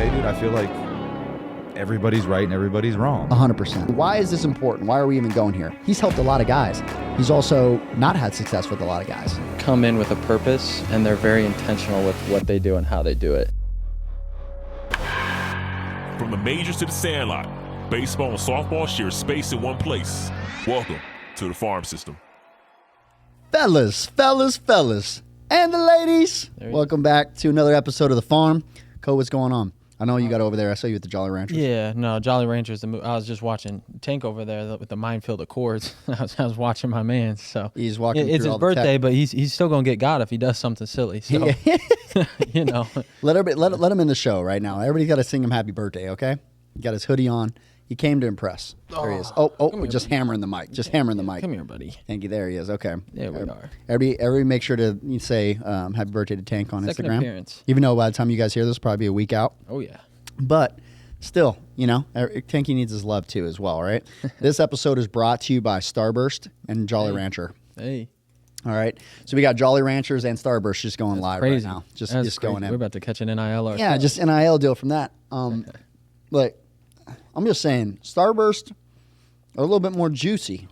day, dude, I feel like everybody's right and everybody's wrong. 100%. Why is this important? Why are we even going here? He's helped a lot of guys. He's also not had success with a lot of guys. Come in with a purpose, and they're very intentional with what they do and how they do it. From the majors to the sandlot, baseball and softball share space in one place. Welcome to the farm system. Fellas, and the ladies, welcome back to another episode of The Farm. Co, what's going on? I know you got over there. I saw you at the Jolly Ranchers. Yeah, no, Jolly Ranchers. I was just watching Tank over there with the minefield of cords. I was watching my man. So he's walking. It's his birthday, but he's still gonna get got if he does something silly. So you know, let him in the show right now. Everybody's got to sing him happy birthday. Okay, he got his hoodie on. He came to impress. There he is. Oh, just hammering the mic. Hammering the mic. Come here, buddy. Thank you. There he is. Okay. There we are. Everybody make sure to say happy birthday to Tank on Second Instagram. Appearance. Even though by the time you guys hear this, probably be a week out. Oh, yeah. But still, you know, Tanky needs his love too as well, right? This episode is brought to you by Starburst and Jolly Rancher. Hey. All right. So we got Jolly Ranchers and Starburst just going live crazy. right now. Just crazy. going in. We're about to catch an NIL ourselves. Yeah, just NIL deal from that. Like, I'm just saying, Starburst are a little bit more juicy.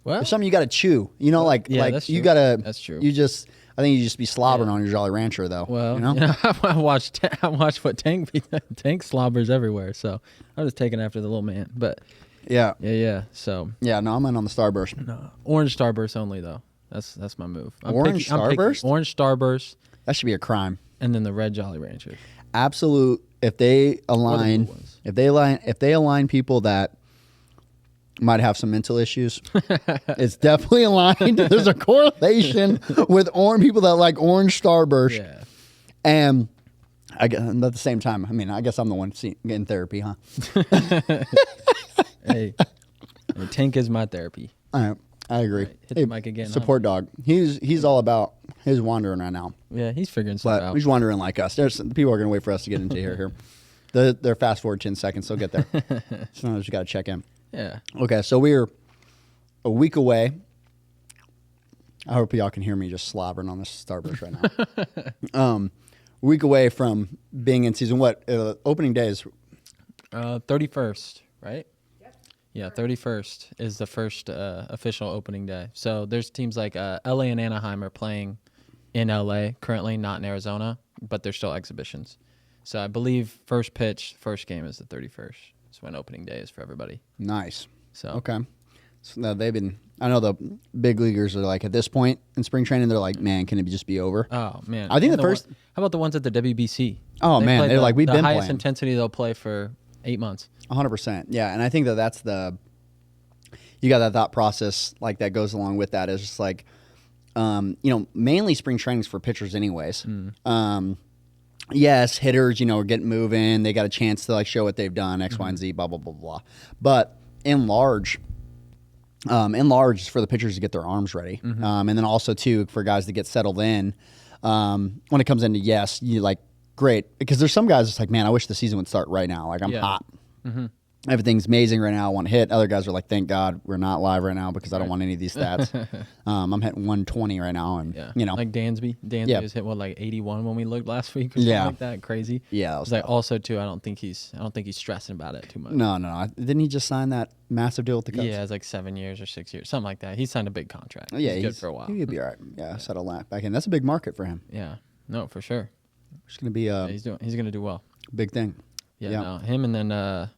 What? There's something you got to chew. You know, like that's you true. got to. That's true. I think you just be slobbering on your Jolly Rancher though. Well, you know? I watched what Tank slobbers everywhere. So I'm just taking after the little man. But yeah. So no, I'm in on the Starburst. no, orange Starburst only though. That's my move. Orange Starburst? Orange Starburst, That should be a crime. and then the red Jolly Rancher. Absolute. If they align, blue ones. if they align people that might have some mental issues, it's definitely aligned. There's a correlation with people that like orange Starburst, Yeah. and at the same time, I mean, I guess I'm the one getting therapy, huh? Hey, Tank is my therapy. All right, I agree. Right, hit the mic again, huh? Support dog. He's all about his wandering right now. Yeah, he's figuring stuff But out. he's wandering like us. There's people are going to wait for us to get into here. They're fast forward 10 seconds. They'll get there. Sometimes you got to check in. Yeah. Okay, so we're a week away. I hope y'all can hear me just slobbering on this Starburst right now. A week away from being in season. What opening day is? 31st, right? Yeah, 31st is the first official opening day. So there's teams like LA and Anaheim are playing in LA currently, not in Arizona, but they're still exhibitions. So I believe first pitch, first game is the 31st. That's when opening day is for everybody. Nice. So Okay. So now they've been. I know the big leaguers are like at this point in spring training, they're like, man, can it just be over? Oh man, I think And the first. how about the ones at the WBC? Oh, man, play they're like, we've the been highest playing. intensity they'll play for 8 months. 100%. Yeah, and I think that's you got that thought process like that goes along with that. It's just like, mainly spring trainings for pitchers, anyways. Yes, hitters, are getting moving. They got a chance to like show what they've done, X, Y, and Z, blah blah blah blah. But in large, it's for the pitchers to get their arms ready, and then also too for guys to get settled in. When it comes into you like great because there's some guys that's like, man, I wish the season would start right now. Like I'm hot. Everything's amazing right now. I want to hit. Other guys are like, thank God we're not live right now because I don't want any of these stats. I'm hitting 120 right now, and like Dansby. Yeah. was hit like 81 when we looked last week or something like that. Crazy. Yeah, that It's was like tough. also too. I don't think he's stressing about it too much. No. Didn't he just sign that massive deal with the Cubs? Yeah, it's like 7 years or 6 years, something like that. He signed a big contract. Yeah, he's good for a while. He'd be all right. Yeah, settle that back in. That's a big market for him. Yeah, no, for sure. It's going to be a He's gonna do well. big thing. Yeah, Yeah. no, him and then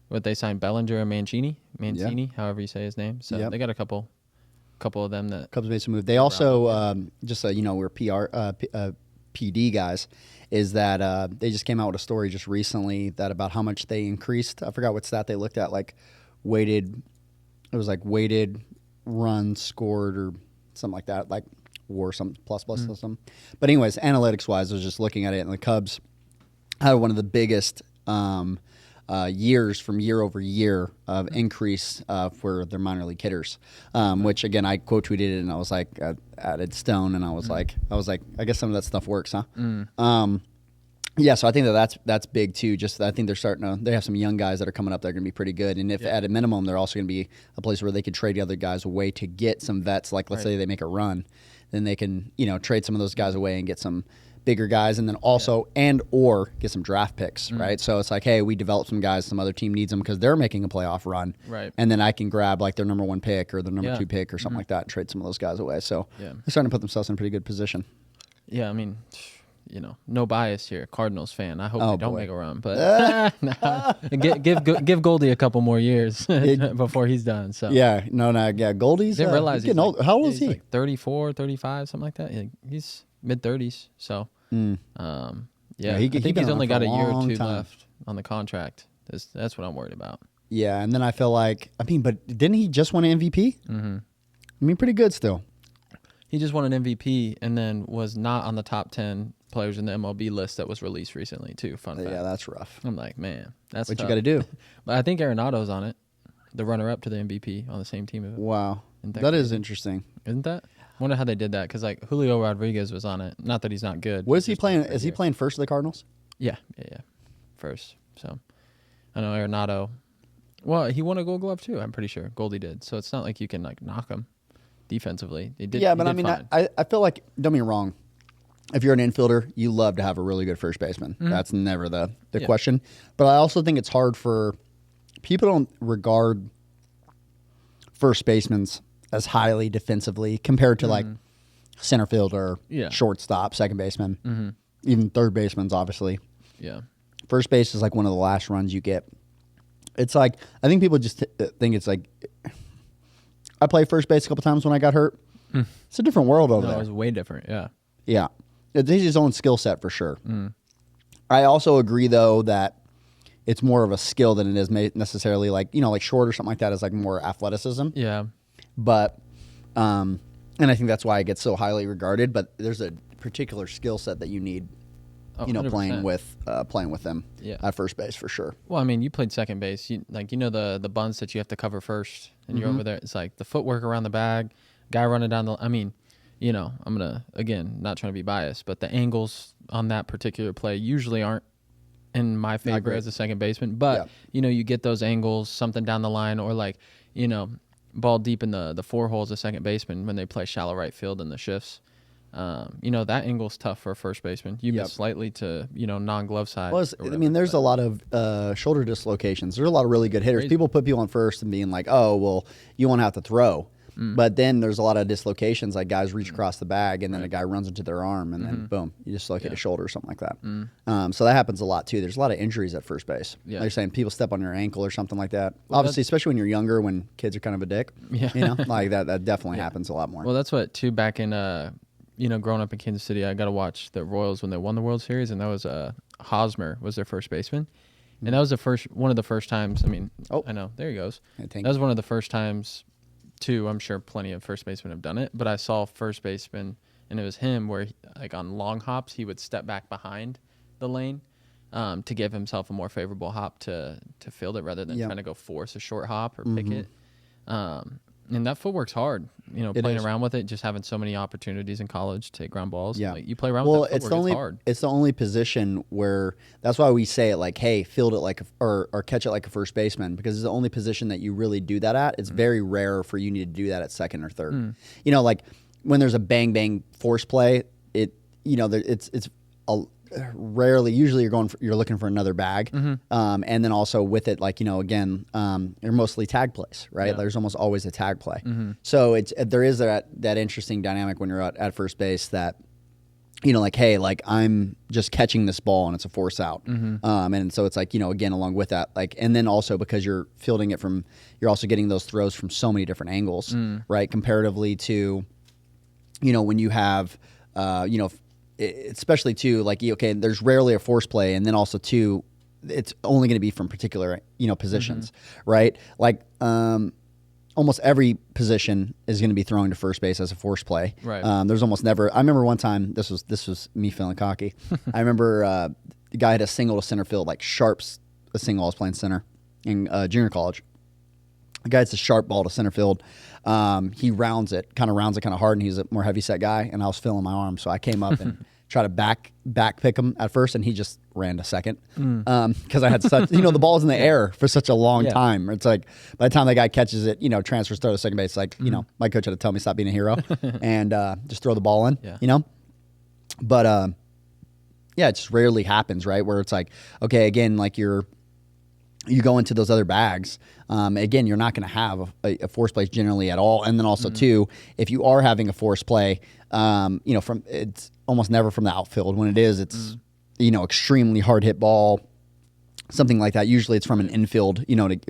what they signed Bellinger and Mancini, however you say his name. So Yep. they got a couple of them that. Cubs made some move. They also just so we're PD guys. Is that they just came out with a story just recently that about how much they increased. I forgot what stat they looked at. Like weighted, it was like weighted runs scored or something like that. Like WAR some plus system. But anyways, analytics wise, I was just looking at it, and the Cubs had one of the biggest years from year over year of increase for their minor league hitters, which again I quote tweeted it and I was like added Stone and I was like I guess some of that stuff works, huh? Yeah, so I think that's big too. Just I think they have some young guys that are coming up that are going to be pretty good, and if at a minimum they're also going to be a place where they could trade the other guys away to get some vets. Like let's say they make a run, then they can trade some of those guys away and get some bigger guys, and then also or get some draft picks, right? So it's like, hey, we develop some guys, some other team needs them because they're making a playoff run, Right. And then I can grab like their number 1 pick or their number Yeah. 2 pick or something like that and trade some of those guys away. So Yeah. they're starting to put themselves in a pretty good position. Yeah, I mean, no bias here. Cardinals fan. I hope Oh, they don't boy. make a run, but nah. give Goldie a couple more years before he's done. So Yeah, Goldie's didn't realize he's getting old. How old is he's he? like 34, 35, something like that. He's mid-30s. So, Yeah, I he think been he's around only for got a a year or long 2 time. left on the contract. That's what I'm worried about. Yeah, and then I feel like, but didn't he just win an MVP? Mm-hmm. I mean, pretty good still. He just won an MVP and then was not on the top 10 players in the MLB list that was released recently, too. Fun fact. Yeah, that's rough. I'm like, man, that's What tough. you got to do? But I think Arenado's on it, the runner-up to the MVP on the same team. Wow, Isn't that that is crazy? interesting. Isn't that? I wonder how they did that because like Julio Rodriguez was on it. Not that he's not good. What is he's he just playing? not Is he good. playing first for the Cardinals? Yeah. First. So I know Arenado. Well, he won a Gold Glove too. I'm pretty sure Goldie did. So it's not like you can like knock him defensively. He did. Yeah, he but did I mean, fine. I feel like, don't get me wrong, if you're an infielder, you love to have a really good first baseman. That's never the Yeah. question. But I also think it's hard for people don't regard first basemen as highly defensively compared to like center fielder, Yeah. shortstop, second baseman, even third baseman's obviously. Yeah. First base is like one of the last runs you get. It's like, I think people just think it's like, I played first base a couple times when I got hurt. It's a different world over No, it there. was way different. Yeah. Yeah. It's his own skill set for sure. I also agree, though, that it's more of a skill than it is necessarily like, like short or something like that is like more athleticism. Yeah. But, and I think that's why it gets so highly regarded. But there's a particular skill set that you need, Oh, playing 100%. with them Yeah. at first base for sure. Well, I mean, you played second base. The bunts that you have to cover first, and you're over there. It's like the footwork around the bag, guy running down the. I mean, I'm gonna again not trying to be biased, but the angles on that particular play usually aren't in my favor great. as a second baseman. But you get those angles, something down the line, or like ball deep in the 4 holes as second baseman when they play shallow right field in the shifts. That angle's tough for a first baseman. You miss slightly to non-glove side. Well, or I whatever, mean, there's but- a lot of shoulder dislocations. There's a lot of really good hitters. Crazy. People put people on first and being like, oh, well, you won't have to throw. But then there's a lot of dislocations, like guys reach across the bag and then a guy runs into their arm and then boom, you dislocate a shoulder or something like that. So that happens a lot too. There's a lot of injuries at first base. Yeah. Like you're saying, people step on your ankle or something like that. Obviously, especially when you're younger, when kids are kind of a dick. Yeah. Like that definitely happens a lot more. Well, that's what too. Back in growing up in Kansas City, I got to watch the Royals when they won the World Series, and that was Hosmer was their first baseman, and that was one of the first times. I mean, I know there he goes. I think. That was one of the first times. Too, I'm sure plenty of first basemen have done it, but I saw first baseman, and it was him where like on long hops he would step back behind the lane to give himself a more favorable hop to field it rather than trying to go force a short hop or pick it. And that footwork's hard, playing is. around with it, just having so many opportunities in college to take ground balls. Yeah. Like, you play around Well, with that footwork, it's hard. it's the only position where that's why we say it like, hey, field it like or catch it like a first baseman, because it's the only position that you really do that at. It's very rare for you need to do that at second or third. Like when there's a bang bang force play, it's rarely. Usually you're looking for another bag, and then also with it, like again, they're mostly tag plays, right? Yeah. There's almost always a tag play, so there is that interesting dynamic when you're at first base that like, hey, like I'm just catching this ball and it's a force out, and so it's like again along with that, like, and then also because you're fielding it from, you're also getting those throws from so many different angles, right? Comparatively to when you have especially too, like, okay, there's rarely a force play, and then also too, it's only going to be from particular positions, right? Like almost every position is going to be throwing to first base as a force play. Right. There's almost never. I remember one time, this was me feeling cocky. I remember the guy had a single to center field, like sharps a single. I was playing center in junior college. The guy hits a sharp ball to center field. He rounds it kind of hard, and he's a more heavy set guy, and I was feeling my arm, so I came up and tried to back pick him at first, and he just ran to second because I had such the ball's in the air for such a long time. It's like by the time the guy catches it, transfers throw to second base, like my coach had to tell me stop being a hero and just throw the ball in. Yeah. But it just rarely happens, right? Where it's like, okay, again, like you go into those other bags. Again, you're not going to have a force play generally at all. And then also too, if you are having a force play, it's almost never from the outfield. When it is, it's extremely hard hit ball, something like that. Usually it's from an infield,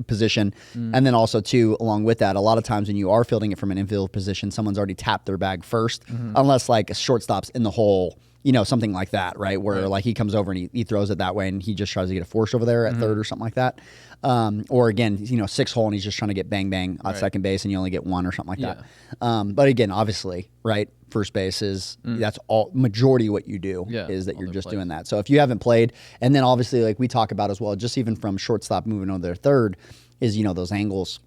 position. And then also too, along with that, a lot of times when you are fielding it from an infield position, someone's already tapped their bag first, unless like a shortstop's in the hole, something like that, right? Where like he comes over and he throws it that way and he just tries to get a force over there at third or something like that. Or again, 6-hole and he's just trying to get bang bang on second base and you only get one or something like that. But again, obviously, right? First base is that's all majority what you do is that you're just doing that. So if you haven't played, and then obviously like we talk about as well, just even from shortstop moving over their third is those angles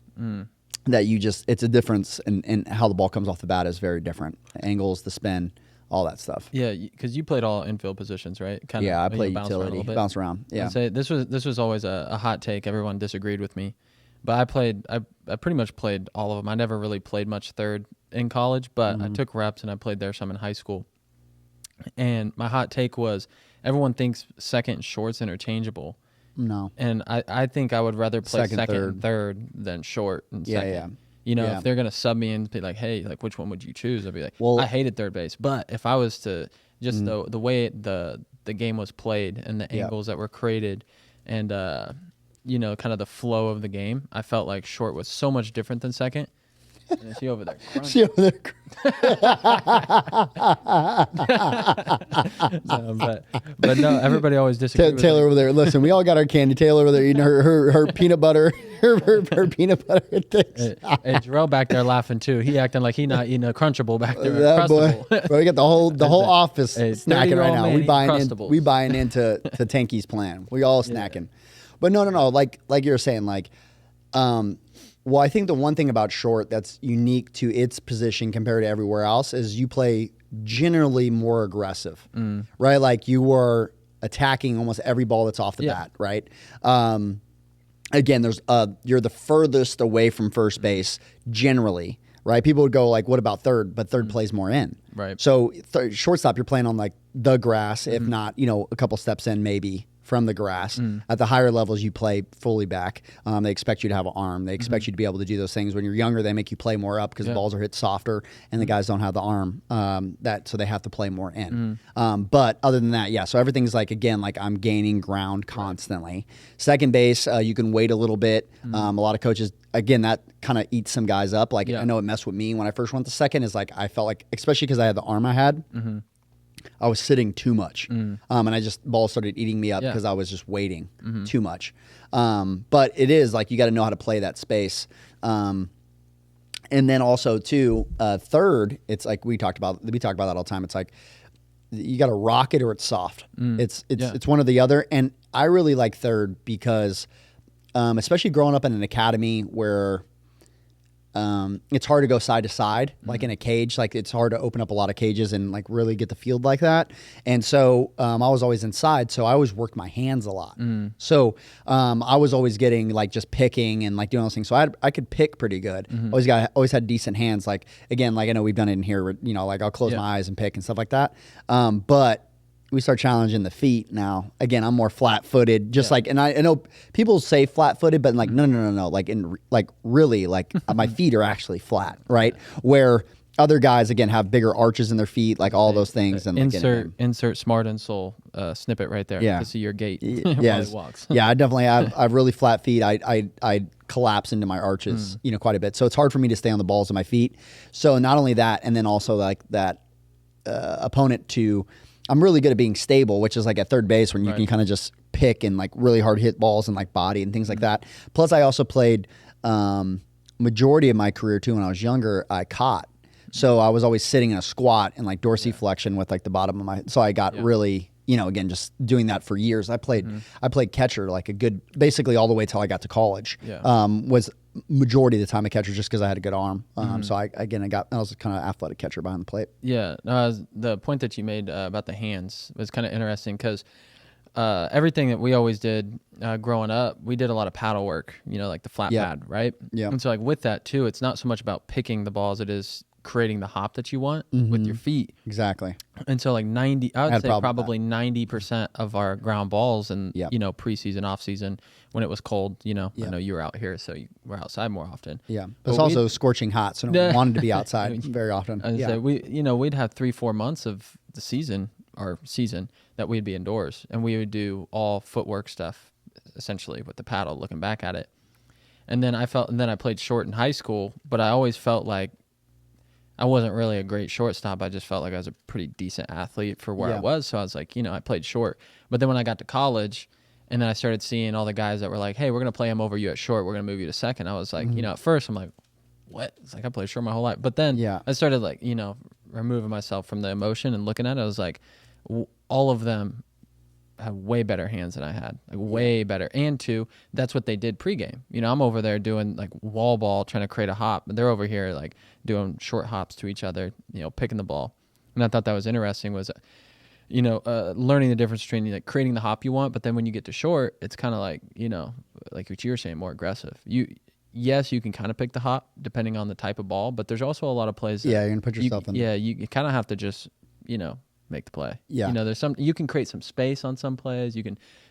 that it's a difference in how the ball comes off the bat is very different. The angles, the spin, all that stuff. Yeah, because you played all infield positions, right? I played utility, bounce around. Yeah, I'd say this was always a hot take. Everyone disagreed with me, but I pretty much played all of them. I never really played much third in college, but I took reps and I played there some in high school. And my hot take was everyone thinks second and short's interchangeable. No, and I think I would rather play second third. and third than short and second. If they're gonna sub me and be like, hey, like which one would you choose? I'd be like, well, I hated third base, but if I was to just the way the game was played and the angles that were created, and kind of the flow of the game, I felt like short was so much different than second. And she over there. She over there. No, but no, everybody always disagrees. Taylor over there. Listen, we all got our candy. Taylor over there eating her peanut butter, her peanut butter things. Hey, Jarrell back there laughing too. He acting like he not eating a Crunchable back there. That boy, bro, we got the whole office snacking right now. We buying into Tanky's plan. We all snacking, but no. Like you were saying, like. Well, I think the one thing about short that's unique to its position compared to everywhere else is you play generally more aggressive, right? Like you are attacking almost every ball that's off the bat, right? Again, you're the furthest away from first base generally, right? People would go like, what about third? But third plays more in. Right. So shortstop, you're playing on like the grass, if not, a couple steps in maybe. From the grass. At the higher levels, you play fully back. They expect you to have an arm. They expect you to be able to do those things. When you're younger, they make you play more up because the balls are hit softer, and the guys don't have the arm so they have to play more in. But other than that, so everything's like, again, like I'm gaining ground constantly. Second base, you can wait a little bit. A lot of coaches, again, that kind of eats some guys up. Like I know it messed with me when I first went to second. Is like I felt like, especially because I had the arm I had. I was sitting too much, and balls started eating me up because I was just waiting too much. But it is like you got to know how to play that space, and then also too, third, it's like we talk about that all the time. It's like you got to rock it or it's soft. It's one or the other, and I really like third because, especially growing up in an academy where. It's hard to go side to side, like in a cage. Like it's hard to open up a lot of cages and like really get the field like that. And so I was always inside, so I always worked my hands a lot. So I was always getting like just picking and like doing those things. So I could pick pretty good. Always had decent hands. Like again, like I know we've done it in here. Like I'll close my eyes and pick and stuff like that. But we start challenging the feet now. Again, I'm more flat-footed, just like, and I know people say flat-footed, but like, no. Like really, like my feet are actually flat, right? Where other guys, again, have bigger arches in their feet, like all those things. And insert Smart and Soul snippet right there to see your gait while he walks. I definitely have really flat feet. I collapse into my arches, quite a bit. So it's hard for me to stay on the balls of my feet. So not only that, and then also like that opponent to. I'm really good at being stable, which is like at third base when you can kind of just pick and like really hard hit balls and like body and things like that. Plus, I also played majority of my career too. When I was younger, I caught, so I was always sitting in a squat and like dorsiflexion with like the bottom of my. So I got really, again, just doing that for years. I played catcher like a good, basically all the way till I got to college. Was majority of the time a catcher just because I had a good arm. So I was kind of athletic catcher behind the plate. Yeah, the point that you made about the hands was kind of interesting because everything that we always did growing up, we did a lot of paddle work. Like the flat pad, right? Yeah. And so like with that too, it's not so much about picking the balls; it is creating the hop that you want with your feet. Exactly. And so like I would had say a problem with probably 90% of our ground balls and, Yep. preseason, off season, when it was cold, I Yep. know you were out here, so you were outside more often. Yeah. But But it's also scorching hot, so no one Yeah. wanted to be outside very often. I would say we'd have 3-4 months of the season that we'd be indoors, and we would do all footwork stuff essentially with the paddle, looking back at it. And then I played short in high school, but I always felt like I wasn't really a great shortstop. I just felt like I was a pretty decent athlete for where I Yeah. was. So I was like, I played short. But then when I got to college and then I started seeing all the guys that were like, hey, we're going to play him over you at short. We're going to move you to second. I was like, at first I'm like, what? It's like I played short my whole life. But then Yeah. I started like, removing myself from the emotion and looking at it. I was like, all of them have way better hands than I had, like way better. And two, that's what they did pregame. I'm over there doing like wall ball, trying to create a hop, but they're over here like doing short hops to each other, picking the ball. And I thought that was interesting was, learning the difference between like creating the hop you want, but then when you get to short, it's kind of like, like what you were saying, more aggressive. Yes, you can kind of pick the hop depending on the type of ball, but there's also a lot of plays. Yeah, you're going to put yourself in. Yeah, you kind of have to just, make the play. Yeah. There's you can create some space on some plays.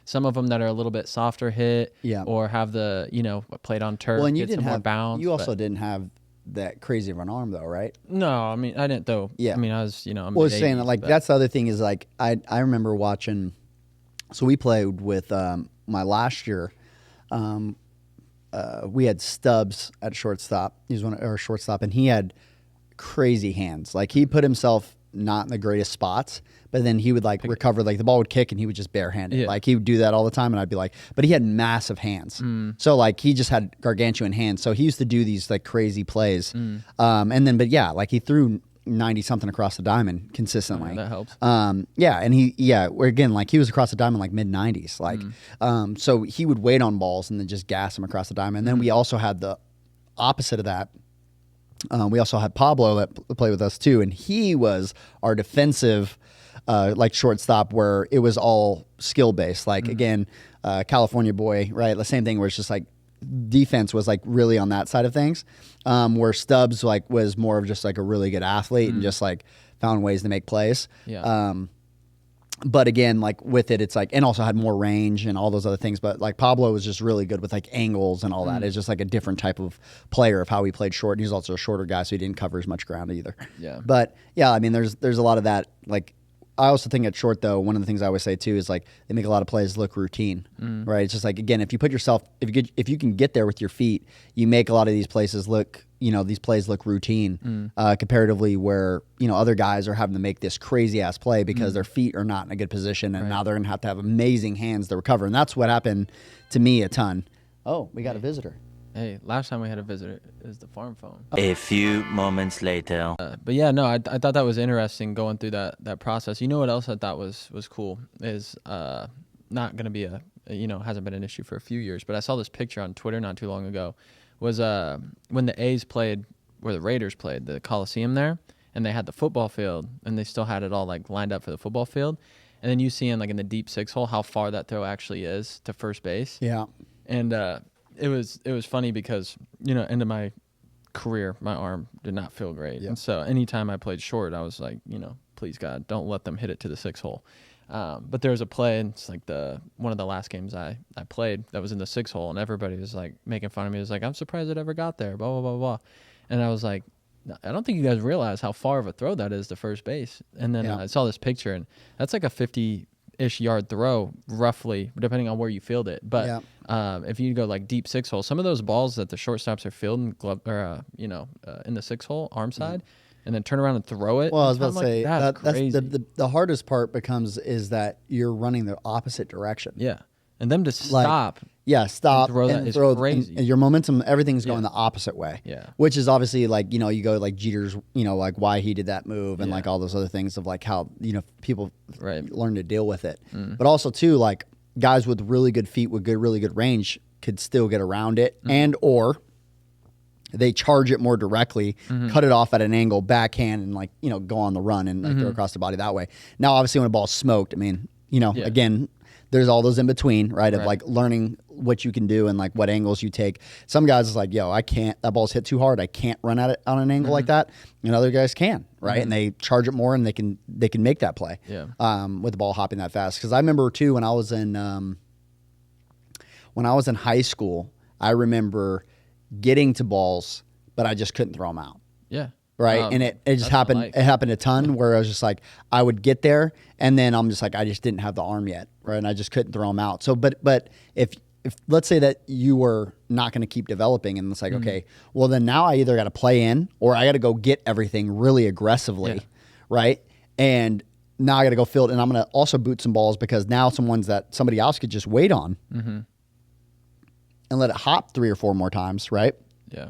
Some of them that are a little bit softer hit. Yeah. Or have the, played on turf. Well, and you get didn't some more have bounce. You also but- didn't have that crazy of an arm, though, right? No, I mean, I didn't though. Yeah. I mean, I was, I'm Well, I was saying that, like, but- that's the other thing is like I remember watching. So we played with my last year. We had Stubbs at shortstop. He was our shortstop, and he had crazy hands. Like he put himself not in the greatest spots, but then he would like recover. Like the ball would kick, and he would just barehanded. Yeah. Like he would do that all the time, and I'd be like, but he had massive hands. So like he just had gargantuan hands. So he used to do these like crazy plays. But yeah, like he threw 90 something across the diamond consistently. that helps. Where again, like he was across the diamond like mid 90s. Like, so he would wait on balls and then just gas them across the diamond. And then we also had the opposite of that. We also had Pablo that played with us too, and he was our defensive, like shortstop, where it was all skill based. Like again, California boy, right? The same thing where it's just like defense was like really on that side of things, where Stubbs like was more of just like a really good athlete and just like found ways to make plays. Yeah. But again, like with it, it's like, and also had more range and all those other things. But like Pablo was just really good with like angles and all that. It's just like a different type of player of how he played short. And he's also a shorter guy, so he didn't cover as much ground either. Yeah. But yeah, I mean, there's a lot of that. Like, I also think at short though, one of the things I always say too is like they make a lot of plays look routine, right? It's just like, again, if you put yourself, if you can get there with your feet, you make a lot of these places look, these plays look routine comparatively where, other guys are having to make this crazy ass play because their feet are not in a good position. And now they're going to have amazing hands to recover. And that's what happened to me a ton. Oh, we got a visitor. Hey, last time we had a visitor is the farm phone. A few moments later. But yeah, no, I thought that was interesting going through that process. You know what else I thought was cool is not going to be hasn't been an issue for a few years, but I saw this picture on Twitter not too long ago. Was when the A's played where the Raiders played, the Coliseum there, and they had the football field, and they still had it all like lined up for the football field. And then you see in like in the deep six hole how far that throw actually is to first base. Yeah. And it was funny because, end of my career, my arm did not feel great. Yeah. And so anytime I played short, I was like, please God, don't let them hit it to the six hole. But there was a play, and it's like one of the last games I played that was in the six hole, and everybody was like making fun of me. It was like, I'm surprised it ever got there, blah, blah, blah, blah. And I was like, I don't think you guys realize how far of a throw that is to first base. And then I saw this picture, and that's like a 50-ish yard throw, roughly, depending on where you field it. But if you go like deep six hole, some of those balls that the shortstops are fielding, in the six hole arm side, and then turn around and throw it. Well, I was about I'm to like, say that's crazy. the hardest part is that you're running the opposite direction. Yeah, and them to Like, stop. Yeah, stop and throw that is crazy. And your momentum, everything's going the opposite way. Yeah. Which is obviously like, you go like Jeter's, like why he did that move and Yeah. like all those other things of like how, people Right. learn to deal with it. But also too, like guys with really good feet with really good range could still get around it and or they charge it more directly, cut it off at an angle, backhand, and like, go on the run and like throw across the body that way. Now, obviously when a ball's smoked, I mean, again, there's all those in between, right? Of like learning what you can do and like what angles you take. Some guys is like, yo, I can't. That ball's hit too hard. I can't run at it on an angle like that. And other guys can, right? And they charge it more, and they can make that play. Yeah. With the ball hopping that fast. Because I remember too when I was in high school, I remember getting to balls, but I just couldn't throw them out. Yeah. Right. And it just happened. It happened a ton where I was just like, I would get there and then I'm just like, I just didn't have the arm yet. Right. And I just couldn't throw them out. So, but if let's say that you were not going to keep developing and it's like, okay, well then now I either got to play in or I got to go get everything really aggressively. Yeah. Right. And now I got to go field, and I'm going to also boot some balls because now some ones that somebody else could just wait on and let it hop 3 or 4 more times. Right. Yeah.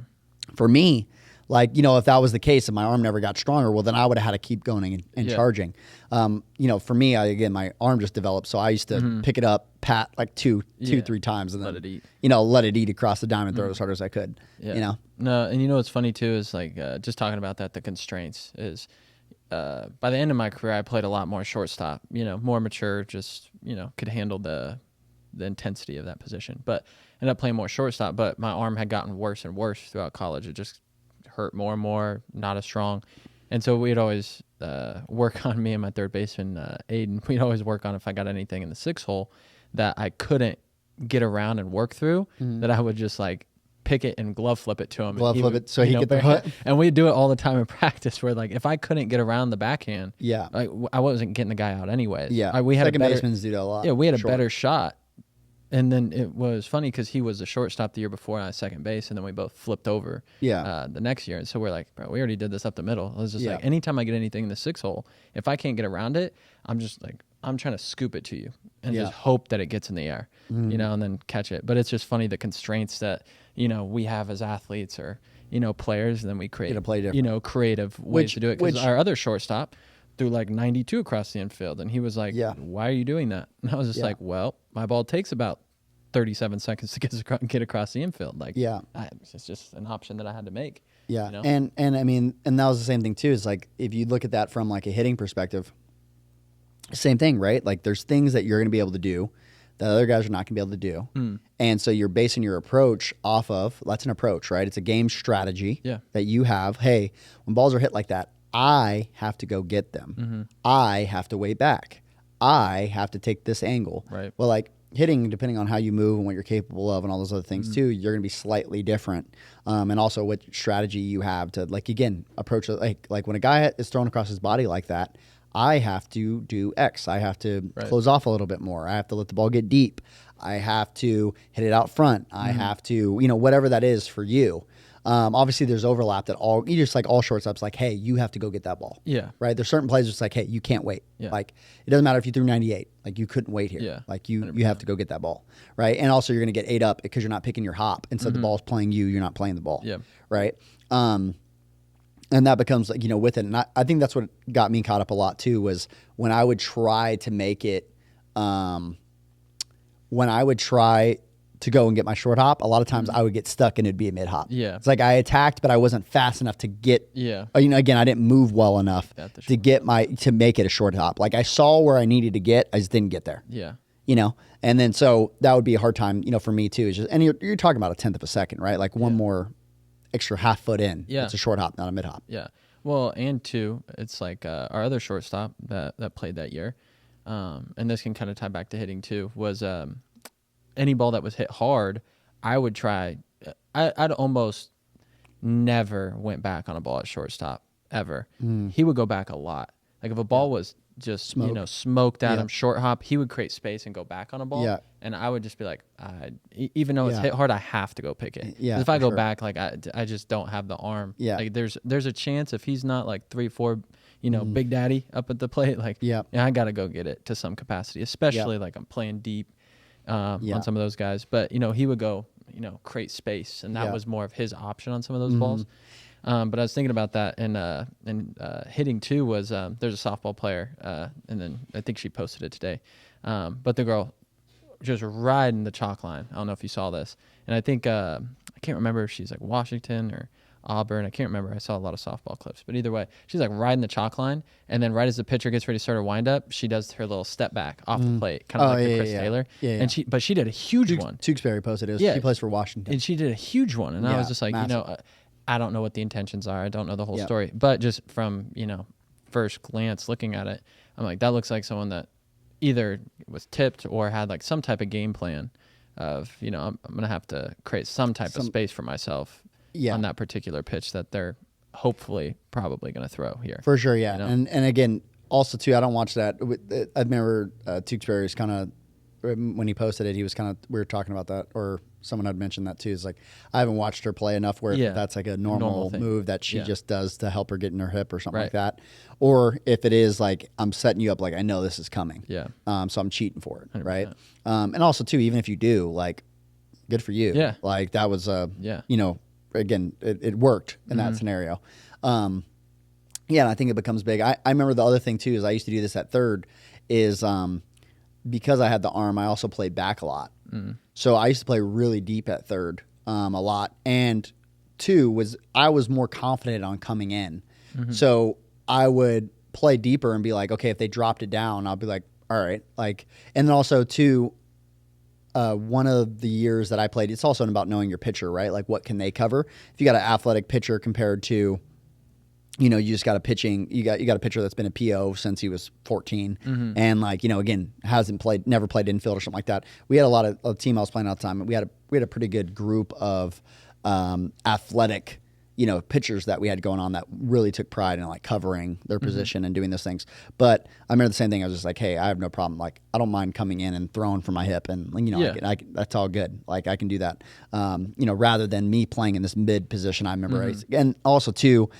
For me, like, you know, if that was the case and my arm never got stronger, well, then I would have had to keep going and charging. You know, for me, again, my arm just developed. So I used to pick it up, pat like two, 3 times and then, let it eat. You know, let it eat across the diamond, throw it as hard as I could, Yeah. you know? No, and you know what's funny too is like just talking about that, the constraints is by the end of my career, I played a lot more shortstop, you know, more mature, just, you know, could handle the intensity of that position. But ended up playing more shortstop, but my arm had gotten worse and worse throughout college. It just hurt more and more, not as strong. And so we'd always work on, me and my third baseman, Aiden, we'd always work on if I got anything in the 6 hole that I couldn't get around and work through, that I would just like pick it and glove flip it to him. Glove flip it so he could throw it. And we'd do it all the time in practice where like if I couldn't get around the backhand, Yeah. like I wasn't getting the guy out anyways. Yeah. We had Second a better, basemen do that a lot. yeah, we had a Short. better shot. And then it was funny because he was the shortstop the year before and I was second base, and then we both flipped over the next year. And so we're like, bro, we already did this up the middle. I was just like, anytime I get anything in the 6 hole, if I can't get around it, I'm just like, I'm trying to scoop it to you and just hope that it gets in the air, you know, and then catch it. But it's just funny the constraints that, you know, we have as athletes or, you know, players, and then we create, Gotta play different. you know, creative ways to do it. Because our other shortstop threw like 92 across the infield, and he was like, why are you doing that? And I was just like, well, my ball takes about 37 seconds to get across the infield. Like, it's just an option that I had to make. Yeah. You know? And I mean, and that was the same thing too, is like, if you look at that from like a hitting perspective, same thing, right? Like there's things that you're going to be able to do that other guys are not going to be able to do. And so you're basing your approach off of, that's an approach, right? It's a game strategy that you have. Hey, when balls are hit like that, I have to go get them. I have to wait back. I have to take this angle. Right. Well, like hitting, depending on how you move and what you're capable of and all those other things too, you're going to be slightly different. And also what strategy you have to, like, again, approach it. Like when a guy is thrown across his body like that, I have to do X. I have to close off a little bit more. I have to let the ball get deep. I have to hit it out front. I have to, you know, whatever that is for you. Obviously, there's overlap that you just like all shortstops, like, hey, you have to go get that ball. Yeah. Right. There's certain plays it's like, hey, you can't wait. Yeah. Like it doesn't matter if you threw 98. Like you couldn't wait here. Yeah. Like you have to go get that ball. Right. And also you're going to get ate up because you're not picking your hop. Instead the ball's playing you. You're not playing the ball. Yeah. Right. And that becomes like, you know, with it. And I think that's what got me caught up a lot too, was when I would try to make it, when I would try to go and get my short hop, a lot of times I would get stuck and it'd be a mid hop. Yeah. It's like I attacked, but I wasn't fast enough to get, you know, again, I didn't move well enough to make it a short hop. Like I saw where I needed to get, I just didn't get there. Yeah. You know, and then so that would be a hard time, you know, for me too. Is just, and you're talking about 1/10 of a second, right? Like one more extra half foot in. Yeah. It's a short hop, not a mid hop. Yeah. Well, and two, it's like our other shortstop that played that year, and this can kind of tie back to hitting too, was any ball that was hit hard, I would try. I'd almost never went back on a ball at shortstop ever. He would go back a lot. Like if a ball was just you know smoked at him short hop, he would create space and go back on a ball. And I would just be like, even though it's hit hard, I have to go pick it. 'Cause if I go back, like I just don't have the arm. Like there's a chance if he's not like 3-4, you know, Big Daddy up at the plate, like I gotta go get it to some capacity, especially like I'm playing deep on some of those guys. But you know, he would go, you know, create space, and that was more of his option on some of those balls. But I was thinking about that, and hitting too was there's a softball player, and then I think she posted it today. But the girl just riding the chalk line. I don't know if you saw this, and I think I can't remember if she's like Washington or Auburn. I can't remember. I saw a lot of softball clips, but either way, she's like riding the chalk line, and then right as the pitcher gets ready to start her wind up, she does her little step back off the plate, kind of like the Chris Taylor. Yeah, And she did a huge one. Tewksbury posted it. Yeah. She plays for Washington. And she did a huge one, and I Yeah, was just like, massive. I don't know what the intentions are. I don't know the whole Yep. story, but just from first glance looking at it, I'm like, that looks like someone that either was tipped or had like some type of game plan of I'm gonna have to create some type of space for myself on that particular pitch that they're hopefully probably gonna throw here. For sure, yeah. You know? And again, also too, I don't watch that. I remember Tewksbury's kind of when he posted it, he was kind of we were talking about that, or someone had mentioned that too. It's like I haven't watched her play enough where if that's like a normal thing. move that she just does to help her get in her hip or something like Right. that, or if it is like I'm setting you up, like I know this is coming, Yeah. so I'm cheating for it, 100%. right? And also too, even if you do, like, good for you, Yeah. Like that was Yeah. again, it worked in that scenario. Yeah, and I think it becomes big. I remember the other thing too is I used to do this at third is because I had the arm, I also played back a lot. So I used to play really deep at third a lot. And two was I was more confident on coming in. So I would play deeper and be like, okay, if they dropped it down, I'll be like, all right. Like, and then also two, one of the years that I played, it's also about knowing your pitcher, right? Like what can they cover? If you got an athletic pitcher compared to you just got a pitcher that's been a PO since he was 14 and like, again, never played infield or something like that. We had a team I was playing all the time. We had a pretty good group of athletic, pitchers that we had going on that really took pride in like covering their position and doing those things. But I remember the same thing. I was just like, hey, I have no problem. Like, I don't mind coming in and throwing from my hip and, that's all good. Like I can do that. Rather than me playing in this mid position. I remember, and also too,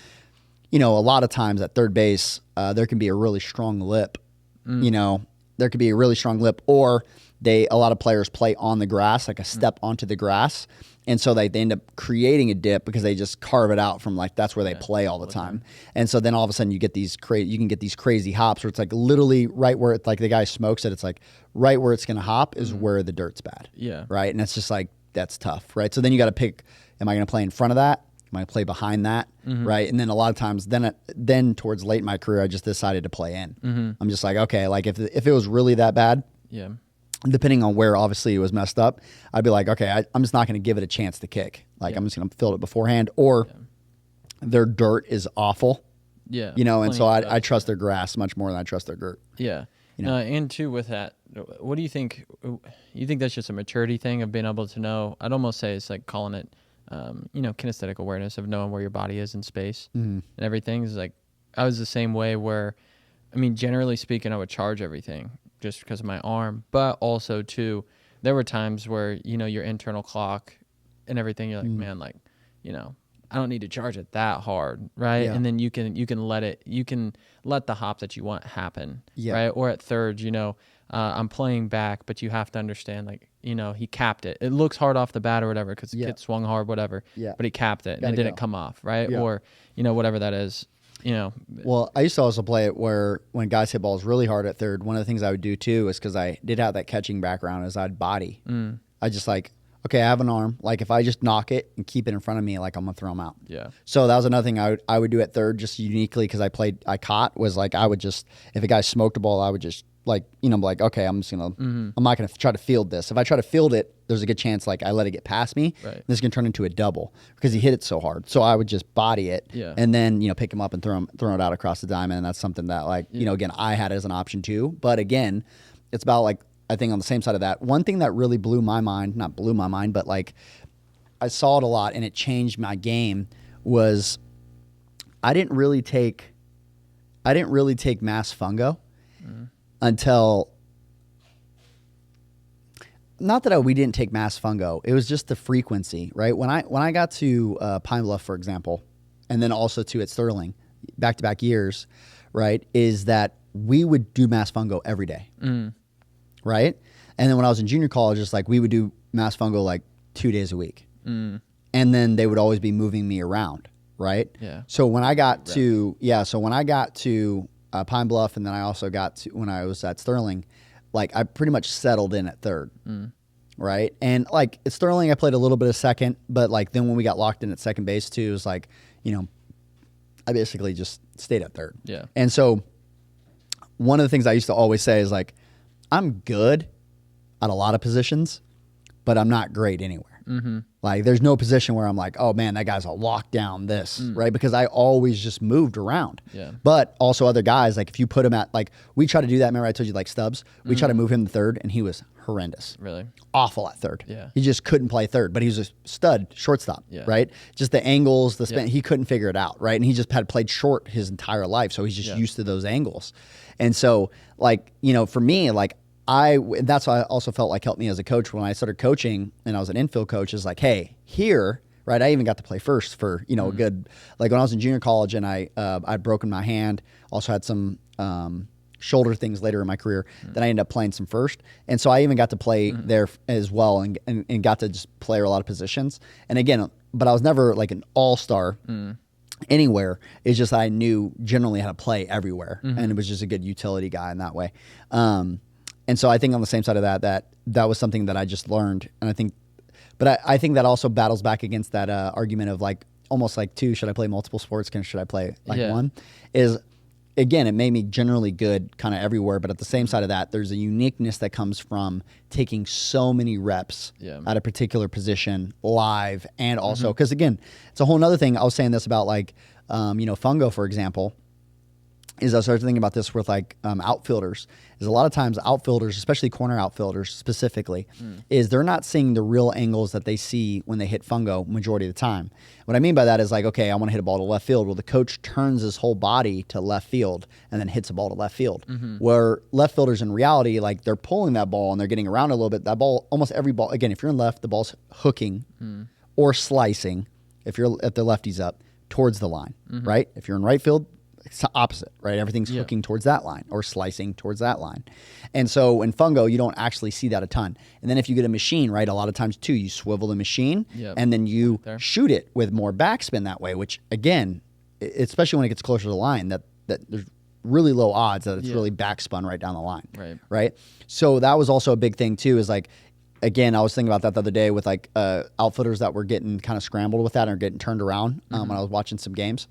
a lot of times at third base, there can be a really strong lip. There could be a really strong lip, or a lot of players play on the grass, like a step onto the grass. And so they end up creating a dip because they just carve it out from like, that's where they play all the time. And so then all of a sudden you get these crazy hops where it's like literally right where it's like the guy smokes it. It's like right where it's going to hop is where the dirt's bad. Yeah. Right. And it's just like, that's tough. Right. So then you got to pick, am I going to play in front of that? Am I play behind that, right? And then a lot of times, then towards late in my career, I just decided to play in. I'm just like, okay, like if it was really that bad, depending on where obviously it was messed up, I'd be like, okay, I'm just not going to give it a chance to kick. Like I'm just going to field it beforehand, or their dirt is awful, and so I trust their grass much more than I trust their dirt. Yeah. And too with that, what do you think? You think that's just a maturity thing of being able to know? I'd almost say it's like calling it. Kinesthetic awareness of knowing where your body is in space and everything is like, I was the same way where, generally speaking, I would charge everything just because of my arm, but also too, there were times where, your internal clock and everything, you're like, man, like, I don't need to charge it that hard. Right. Yeah. And then you can let the hop that you want happen. Yeah. Right. Or at third, I'm playing back, but you have to understand, like, he capped it. It looks hard off the bat or whatever because the kid swung hard, whatever. Yeah. But he capped it and it didn't come off, right? Yeah. Or, whatever that is, Well, I used to also play it where when guys hit balls really hard at third, one of the things I would do too is because I did have that catching background is I'd body. I just like, okay, I have an arm. Like if I just knock it and keep it in front of me, like I'm going to throw them out. Yeah. So that was another thing I would do at third just uniquely because I caught was like I would just, if a guy smoked a ball, I would just like, like, okay, I'm just going to, I'm not going to try to field this. If I try to field it, there's a good chance like I let it get past me. Right. This is going to turn into a double because he hit it so hard. So I would just body it and then, pick him up and throw it out across the diamond. And that's something that like, again, I had as an option too. But again, it's about like, I think on the same side of that, one thing that really not blew my mind, but like I saw it a lot and it changed my game was I didn't really take mass fungo until, not that we didn't take mass fungo. It was just the frequency, right? When I got to Pine Bluff, for example, and then also to at Sterling, back-to-back years, right, is that we would do mass fungo every day. Right? And then when I was in junior college, it's like we would do mass fungo like 2 days a week. And then they would always be moving me around, right? Yeah. So when I got to Pine Bluff, and then I also got to when I was at Sterling, like I pretty much settled in at third. right? And like at Sterling, I played a little bit of second, but like then when we got locked in at second base too, it was like, I basically just stayed at third. Yeah. And so one of the things I used to always say is like, I'm good at a lot of positions, but I'm not great anywhere. Like there's no position where I'm like, oh man, that guy's a lockdown this, right? Because I always just moved around. Yeah. But also other guys, like if you put him at, like we try to do that. Remember I told you like Stubbs? We try to move him to third and he was horrendous. Really? Awful at third. Yeah. He just couldn't play third, but he was a stud shortstop, Yeah. right? Just the angles, the spin, Yeah. he couldn't figure it out, right? And he just had played short his entire life. So he's just Yeah. used to those angles. And so like, for me, like that's why I also felt like helped me as a coach when I started coaching and I was an infield coach is like, hey, here, right? I even got to play first for, a good, like when I was in junior college and I'd broken my hand, also had some shoulder things later in my career, then I ended up playing some first. And so I even got to play there as well and got to just play a lot of positions. And again, but I was never like an all-star anywhere. It's just I knew generally how to play everywhere. And it was just a good utility guy in that way. And so I think on the same side of that was something that I just learned. And I think, but I think that also battles back against that argument of like, almost like should I play multiple sports? Should I play like Yeah. one? Is again, it made me generally good kind of everywhere. But at the same side of that, there's a uniqueness that comes from taking so many reps Yeah. at a particular position live. And also, because again, it's a whole nother thing. I was saying this about like, fungo, for example, is I started thinking about this with like outfielders. Is a lot of times outfielders, especially corner outfielders specifically, is they're not seeing the real angles that they see when they hit fungo majority of the time. What I mean by that is like, okay, I want to hit a ball to left field. Well, the coach turns his whole body to left field and then hits a ball to left field. Where left fielders in reality, like they're pulling that ball and they're getting around a little bit. That ball, almost every ball, again, if you're in left, the ball's hooking or slicing, if the lefty's up, towards the line, right? If you're in right field, it's the opposite, right? Everything's hooking towards that line or slicing towards that line. And so in fungo, you don't actually see that a ton. And then if you get a machine, right, a lot of times too, you swivel the machine and then you shoot it with more backspin that way, which again, especially when it gets closer to the line, that there's really low odds that it's really backspun right down the line. Right. So that was also a big thing too, is like, again, I was thinking about that the other day with like outfielders that were getting kind of scrambled with that or getting turned around when I was watching some games.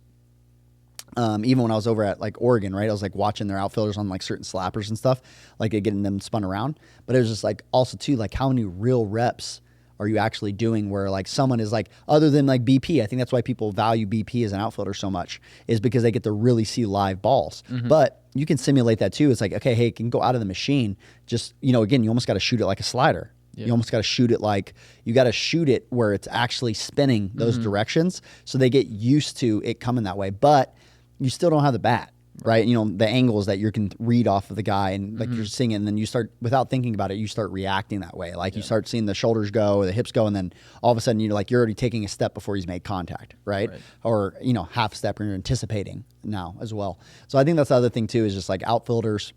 Even when I was over at like Oregon, right, I was like watching their outfielders on like certain slappers and stuff, like getting them spun around. But it was just like also too, like how many real reps are you actually doing where like someone is like, other than like BP, I think that's why people value BP as an outfielder so much, is because they get to really see live balls. But you can simulate that too. It's like, okay, hey, it can go out of the machine. Just, again, you almost got to shoot it like a slider. You almost got to shoot it like, you got to shoot it where it's actually spinning those directions. So they get used to it coming that way. But you still don't have the bat, right? The angles that you can read off of the guy and like you're seeing it, and then you start, without thinking about it, you start reacting that way. Like you start seeing the shoulders go or the hips go, and then all of a sudden you're already taking a step before he's made contact, right? Or, half step, and you're anticipating now as well. So I think that's the other thing too, is just like outfielders,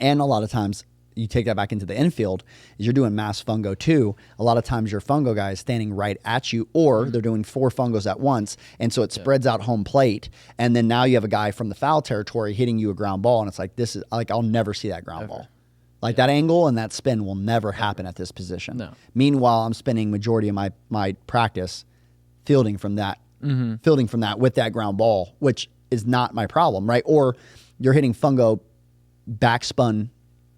and a lot of times you take that back into the infield, is you're doing mass fungo too. A lot of times your fungo guy is standing right at you, or they're doing 4 fungos at once. And so it spreads out home plate. And then now you have a guy from the foul territory hitting you a ground ball. And it's like, this is like, I'll never see that ground ball. Like that angle and that spin will never happen at this position. No. Meanwhile, I'm spending majority of my practice fielding from that with that ground ball, which is not my problem, right? Or you're hitting fungo backspun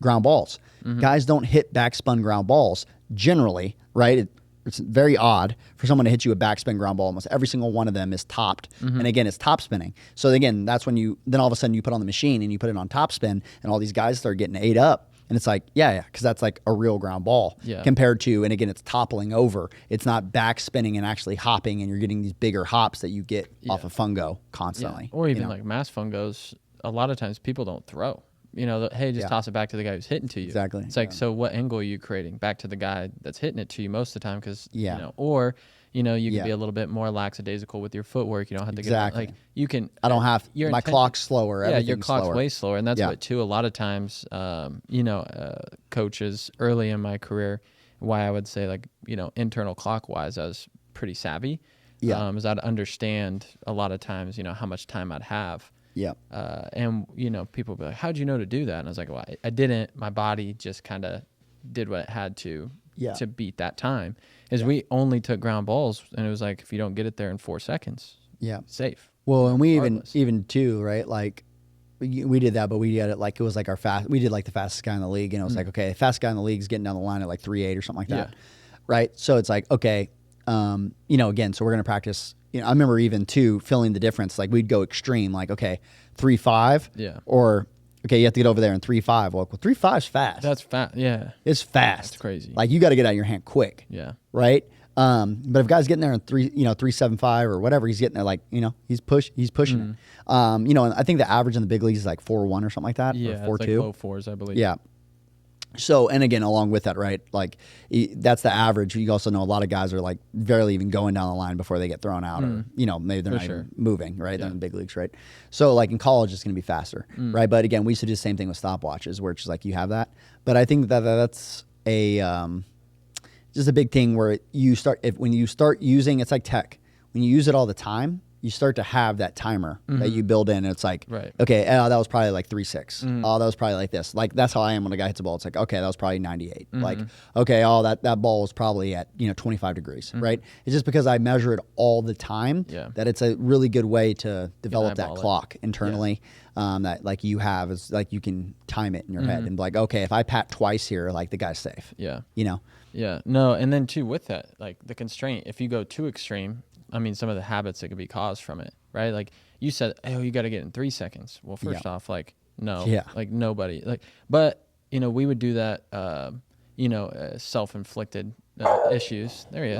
ground balls. Guys don't hit backspun ground balls generally, right? It's very odd for someone to hit you a backspin ground ball. Almost every single one of them is topped. And again, it's top spinning. So again, that's when then all of a sudden you put on the machine and you put it on top spin, and all these guys start getting ate up. And it's like, because that's like a real ground ball compared to, and again, it's toppling over. It's not back spinning and actually hopping, and you're getting these bigger hops that you get off of fungo constantly. Or even like mass fungos, a lot of times people don't throw. Hey, just toss it back to the guy who's hitting to you. Exactly. It's like, so what angle are you creating? Back to the guy that's hitting it to you most of the time, because, or, you can be a little bit more lackadaisical with your footwork. You don't have to get, like, you can. I don't have, my clock's slower. Yeah, your clock's slower. way slower. And that's what, too, a lot of times, coaches early in my career, why I would say, like, internal clock-wise, I was pretty savvy. Is I'd understand a lot of times, how much time I'd have. Yeah. And, people would be like, how'd you know to do that? And I was like, well, I didn't. My body just kind of did what it had to Yeah. to beat that time. Is we only took ground balls, and it was like, if you don't get it there in 4 seconds, Yeah. safe. Well, and we Regardless. even too, right? Like we did that, but we did it like it was like we did like the fastest guy in the league, and it was like, okay, the fastest guy in the league is getting down the line at like 3.8 or something like that, Yeah. right? So it's like, okay, again, so we're gonna practice. I remember even too feeling the difference. Like we'd go extreme, like okay, 3.5, Yeah. or okay, you have to get over there in 3.5. Well, 3.5 is fast. That's fast. Yeah. It's fast. That's crazy. Like you got to get out of your hand quick. Yeah. Right. But if guys getting there in 3.75 or whatever, he's getting there like, he's pushing it. And I think the average in the big leagues is like 4.1 or something like that. Yeah. Or It's 4.2. like low 4s, I believe. Yeah. So, and again, along with that, right? Like that's the average. You also know a lot of guys are like barely even going down the line before they get thrown out, or maybe they're For not sure. even moving, right? They're Yeah. in the big leagues, right? So, like in college, it's going to be faster, right? But again, we used to do the same thing with stopwatches, where it's just like you have that. But I think that that's a just a big thing where when you start using, it's like tech. When you use it all the time, you start to have that timer that you build in. And it's like, Right. okay, that was probably like 3.6. Oh, that was probably like this. Like that's how I am when a guy hits a ball. It's like, okay, that was probably 98. Like, okay, that ball was probably at 25 degrees, right? It's just because I measure it all the time Yeah. that it's a really good way to develop that eyeball it. clock internally. That like you have is like you can time it in your head and be like, okay, if I pat twice here, like the guy's safe. Yeah. Yeah. No, and then too with that, like the constraint, if you go too extreme, I mean, some of the habits that could be caused from it, right? Like you said, oh, you got to get in 3 seconds. Well, first off, like, no, Yeah. like nobody, like, but we would do that, self-inflicted issues. There he is.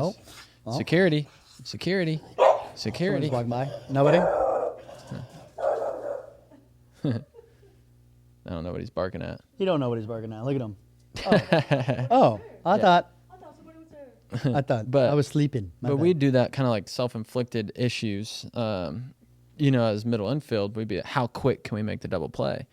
Well. Security. Someone's walking by. Nobody? I don't know what he's barking at. You don't know what he's barking at. Look at him. Oh, I thought But- I was sleeping. My But bad. we'd do that kind of like self-inflicted issues. As middle infield, we'd be how quick can we make the double play?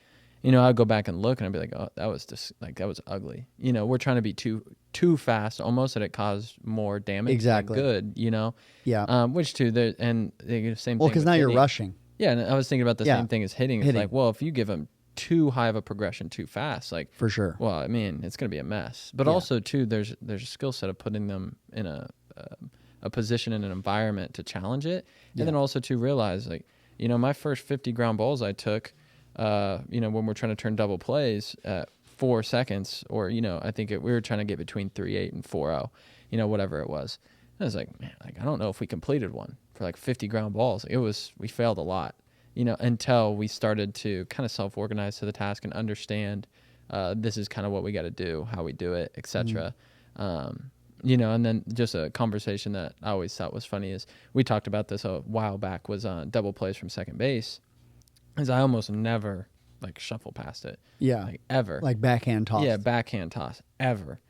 I'd go back and look and I'd be like, oh, that was just like that was ugly. We're trying to be too fast, almost that it caused more damage Exactly. than good. Yeah. Which too, and the same. Well, thing because with now you're hitting. rushing. Yeah, and I was thinking about the Yeah. same thing as hitting. It's Hitting. like, well, if you give them too high of a progression too fast, like For sure. well, I mean, it's going to be a mess. But Yeah. also too, there's a skill set of putting them in a position in an environment to challenge it, and then also to realize like, my first 50 ground balls I took, when we're trying to turn double plays at 4 seconds, or I think we were trying to get between 3.8 and 4.0, whatever it was. And I was like, man, like I don't know if we completed one for like 50 ground balls. We failed a lot. Until we started to kind of self-organize to the task and understand this is kind of what we got to do, how we do it, etc. And then just a conversation that I always thought was funny is we talked about this a while back was double plays from second base, is I almost never like shuffle past it. Yeah. Like ever. Like backhand toss. Yeah, backhand toss ever,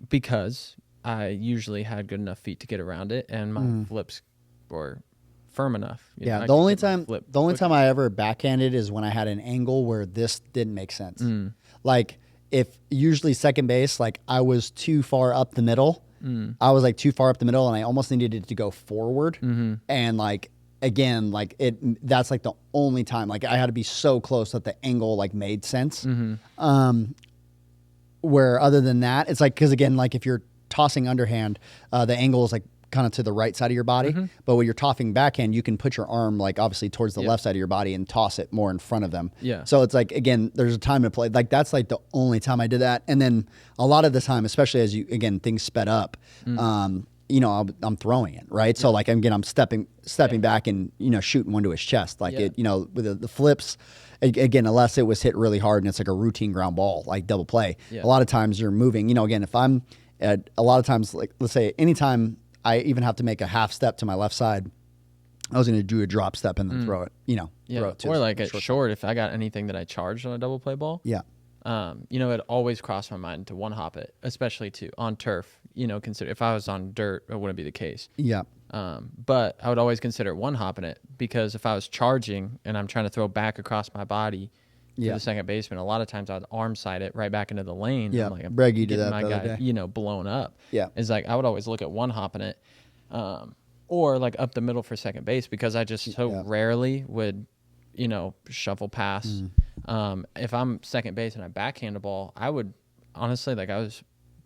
because I usually had good enough feet to get around it, and my flips were firm enough. Yeah. I The could only get my time flip the only quick. time I ever backhanded is when I had an angle where this didn't make sense. Like if usually second base, like I was too far up the middle. I was like too far up the middle, and I almost needed it to go forward. And like again, like that's like the only time. Like I had to be so close that the angle like made sense. Where other than that, it's like because again, like if you're tossing underhand, the angle is like kind of to the right side of your body. But when you're tossing backhand, you can put your arm like obviously towards the left side of your body and toss it more in front of them. Yeah. So it's like again, there's a time to play. Like that's like the only time I did that. And then a lot of the time, especially as things sped up, I'm throwing it right. So like again, I'm stepping back and shooting one to his chest. Like Yeah. with the flips. Again, unless it was hit really hard and it's like a routine ground ball, like double play. Yeah. A lot of times you're moving. Again, if I'm a lot of times, like let's say anytime I even have to make a half step to my left side, I was going to do a drop step and then throw it. Yeah. Throw it to Or the like at short short, if I got anything that I charged on a double play ball, Yeah. it always crossed my mind to one hop it, especially on turf. Consider if I was on dirt, it wouldn't be the case. Yeah. But I would always consider one hopping it, because if I was charging and I'm trying to throw back across my body to Yeah. the second baseman, a lot of times I'd arm side it right back into the lane. Yeah. I'm like, I'm Breggy did getting that my the other guy, day. blown up. Yeah. It's like I would always look at one hopping it, or like up the middle for second base, because I just so Yeah. rarely would, shuffle pass. If I'm second base and I backhand a ball, I would honestly, like I was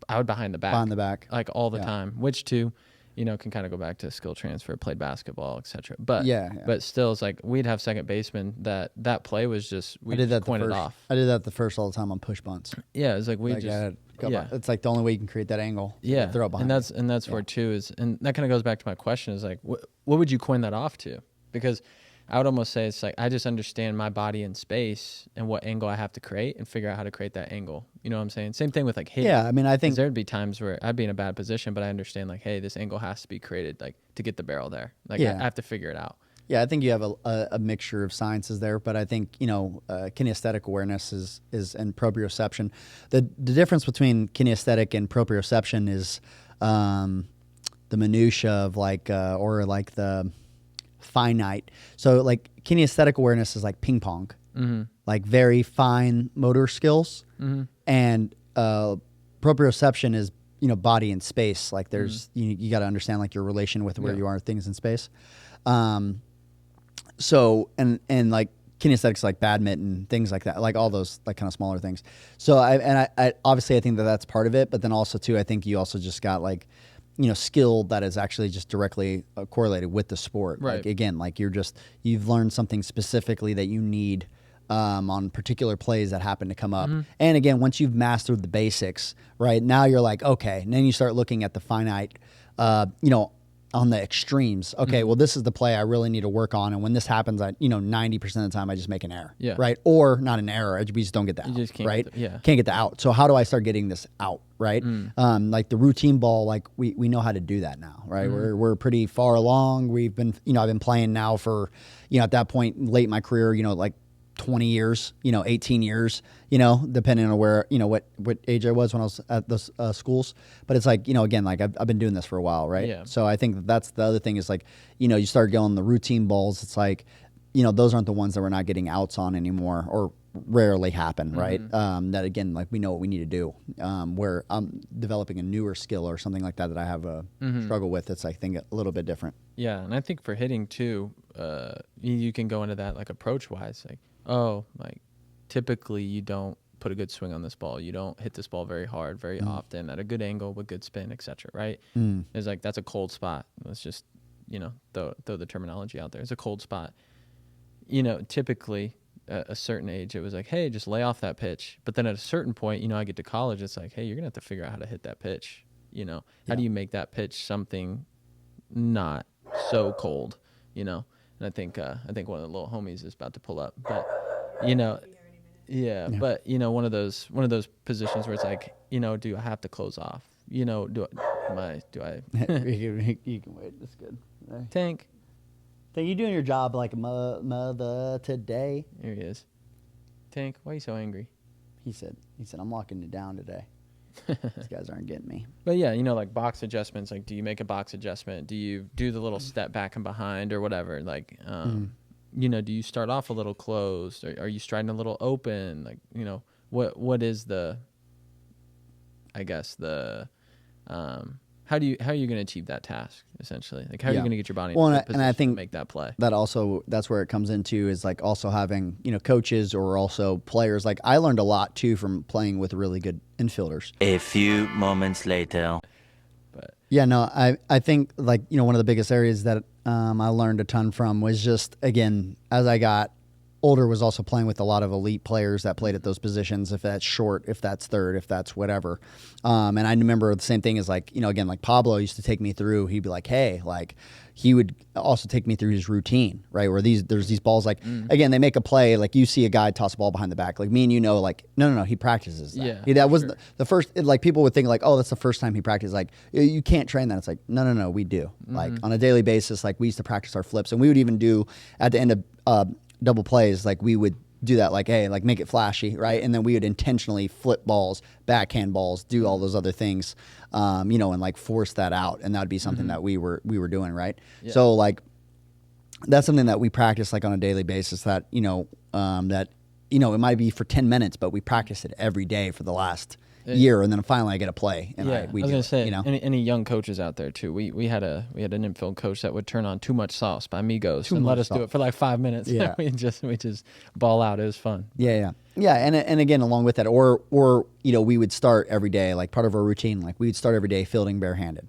I would behind the back. Behind the back. Like all the Yeah. time, which too, can kind of go back to skill transfer, played basketball, etc. But Yeah. but still, it's like we'd have second baseman that play was just we I did that just pointed the first. off. I did that the first all the time on push bunts. Yeah, it's like we Like, I just had a couple- yeah. It's like the only way you can create that angle. Yeah, Throw it behind. and that's where too is, and that kind of goes back to my question is like, what would you coin that off to? Because I would almost say it's like I just understand my body in space and what angle I have to create and figure out how to create that angle. You know what I'm saying? Same thing with like hitting. Yeah, I mean, I 'Cause think there'd be times where I'd be in a bad position, but I understand like, hey, this angle has to be created like to get the barrel there. Like Yeah. I have to figure it out. Yeah, I think you have a mixture of sciences there, but I think kinesthetic awareness is and proprioception. The difference between kinesthetic and proprioception is the minutia of like or like the finite. So like kinesthetic awareness is like ping pong, like very fine motor skills, and proprioception is body in space. Like there's you got to understand like your relation with where you are things in space. So and like kinesthetics like badminton, things like that, like all those like kind of smaller things. So I obviously I think that that's part of it, but then also too I think you also just got like skill that is actually just directly correlated with the sport. Right. Like again, like you've learned something specifically that you need on particular plays that happen to come up. And again, once you've mastered the basics, right now you're like, okay, and then you start looking at the finite, on the extremes. Okay, well, this is the play I really need to work on. And when this happens, 90% of the time I just make an error. Yeah. Right. Or not an error. We just don't get the out. just can't right. get the- yeah. Can't get the out. So how do I start getting this out? Right. Like the routine ball, like we know how to do that now. Right. We're pretty far along. We've been, I've been playing now for, at that point late in my career, like 20 years, 18 years, depending on where, what age I was when I was at those schools. But it's like, again, like I've been doing this for a while, right? Yeah. So I think that's the other thing is like, you start going the routine balls. It's like, those aren't the ones that we're not getting outs on anymore or rarely happen, right? That again, like we know what we need to do. Where I'm developing a newer skill or something like that I have a struggle with. It's I think a little bit different. Yeah, and I think for hitting too, you can go into that like approach wise, like like typically you don't put a good swing on this ball. You don't hit this ball very hard, very often at a good angle with good spin, etc. Right? It's like that's a cold spot. Let's just throw the terminology out there. It's a cold spot. Typically at a certain age, it was like, hey, just lay off that pitch. But then at a certain point, I get to college, it's like, hey, you're gonna have to figure out how to hit that pitch. How do you make that pitch something not so cold? And I think one of the little homies is about to pull up, but but one of those positions where it's like, do I have to close off? Do I You can wait. That's good. tank? Think you doing your job like a mother today? Here he is. Tank, why are you so angry? He said, I'm locking you down today. These guys aren't getting me. But yeah, like box adjustments, like do you make a box adjustment? Do you do the little step back and behind or whatever? Like, do you start off a little closed? Or are you striding a little open? Like, what is the, I guess how are you going to achieve that task essentially? Like how are you going to get your body in a good position to make that play? That's where it comes into is like also having, coaches or also players. Like I learned a lot too from playing with really good infielders. A few moments later. But Yeah, no, I think like, one of the biggest areas that I learned a ton from was just, again, as I got older, was also playing with a lot of elite players that played at those positions, if that's short, if that's third, if that's whatever. And I remember the same thing as like, again, like Pablo used to take me through, he'd be like, hey, like he would also take me through his routine, right? Where there's these balls, like, again, they make a play, like you see a guy toss a ball behind the back, like me and like, no, he practices that. Yeah, that was sure. the first, like people would think like, oh, that's the first time he practiced. Like you can't train that. It's like, no, we do. Like on a daily basis, like we used to practice our flips, and we would even do at the end of double plays, like we would do that, like, hey, like make it flashy, right? And then we would intentionally flip balls, backhand balls, do all those other things, and like force that out. And that would be something that we were doing, right? Yeah. So like that's something that we practice like on a daily basis that, it might be for 10 minutes, but we practice it every day for the last year, and then finally I get a play, and I was do gonna it, say, any young coaches out there too. We had an infield coach that would turn on Too Much Sauce by Migos and let us do it for like 5 minutes. Yeah. we just ball out. It was fun. Yeah. Yeah, and again, along with that, or we would start every day, like part of our routine, like we would start every day fielding barehanded.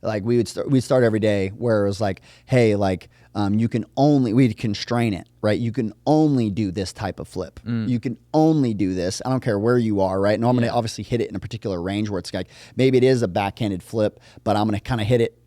Like we'd start every day where it was like, hey, like we'd constrain it, right? You can only do this type of flip. You can only do this. I don't care where you are, right? And I'm going to obviously hit it in a particular range where it's like maybe it is a backhanded flip, but I'm going to kind of hit it